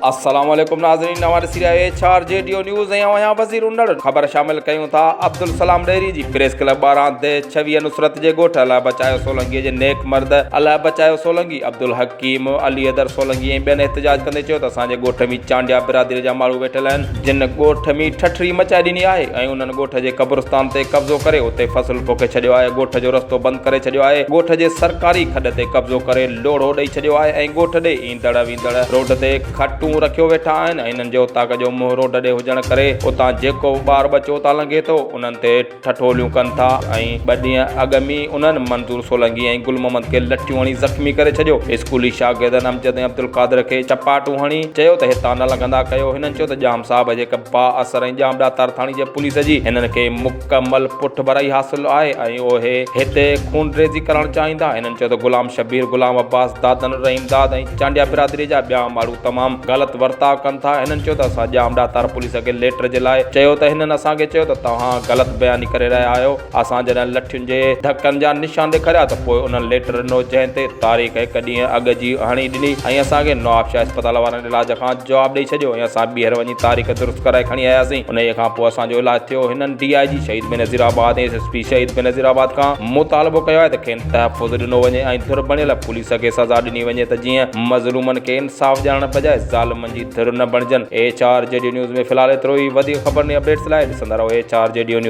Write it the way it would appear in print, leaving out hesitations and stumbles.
अस्सलामुअलैकुम नाज़रीन, हमारे सिरिया HRJDO न्यूज़ ऐं वज़ीर उंडड़ ख़बर शामिल कयूं था। अब्दुल सलाम डेरी जी प्रेस क्लब 12/26 नुसरत जे ॻोठ अलाह बचायो सोलंगी जे नेक मर्द अलाह बचायो सोलंगी अब्दुल हकीम अली अदर सोलंगी ऐं ॿियनि एहतजाज कंदे चयो त असांजे ॻोठ में चांडिया बिरादरी जा माण्हू वेठल आहिनि जिन ॻोठ में ठठरी मचाए ॾिनी आहे ऐं उन्हनि ॻोठ जे क़ब्रिस्तान ते कब्ज़ो करे उते फ़सुल पोखे छॾियो आहे। ॻोठ जो रस्तो बंदि करे छॾियो आहे। ॻोठ जे सरकारी खॾ ते कब्ज़ो करे लोड़ो ॾेई छॾियो आहे ऐं ॻोठ ॾे ईंदड़ वेंदड़ रोड ते खटूं रखियो वेठा आहिनि। हिननि जे उतां जो मुंहुं रोड ॾे हुजण करे उतां जेको ॿार बचो उतां लंघे थो उन्हनि ते ठठोलियूं कनि था ऐं 2 ॾींहं अॻु में उन्हनि मंज़ूर सोलंगी ऐं गुल मोहम्मद खे लठियूं हणी ज़ख़्मी करे छॾियो। स्कूली शागिर्दनि अमजद ऐं अब्दुल कादिर खे चपाटूं हणी चयो त हितां न लॻंदा कयो। हिननि चयो त जाम साहब जे बा असर ऐं जाम ॾातार थाणी जे पुलिस जी हिननि खे मुकमल पुठ भराई हासिल आहे ऐं उहे हिते खून रेज़ी करणु चाहींदा। हिननि चयो त गुलाम शबीर गुलाम अब्बास दादन रहीम दाद ऐं चांडिया बिरादरी जा ॿिया माण्हू तमामु ग़लति वर्ताव कनि था। हिननि चयो त असां जाम ॾातार पुलिस खे लेटर जे लाइ चयो त हिननि असांखे चयो त तव्हां ग़लति बयानी करे रहिया आहियो। असां जॾहिं लठियुनि जे धकनि जा निशान ॾेखारिया त पोइ उन्हनि लेटर ॾिनो जंहिं ते तारीख़ 1 ॾींहुं अॻु जी हणी ॾिनी ऐं असांखे नवाबशाह अस्पताल वारनि इलाज खां जवाबु ॾेई छॾियो ऐं असां ॿीहर वञी तारीख़ दुरुस्त कराए खणी आयासीं। उन खां पोइ असांजो इलाजु थियो। हिननि DIG शहीद बेनज़ीराबाद ऐं SSP शहीद बेनज़ीराबाद खां मुतालबो कयो आहे त खेनि तहफ़ुज़ ॾिनो वञे ऐं धुर बणियल पुलिस खे सज़ा ॾिनी वञे त जीअं मज़लूमनि खे इंसाफ़ ॾियण बजाए ज़ालिमनि जी धुर न बणिजनि। HRJDO न्यूज़ में फ़िलहाल एतिरो ई। वधीक ख़बरनि अपडेट्स लाइ ॾिसंदा रहो HRJDO न्यूज़।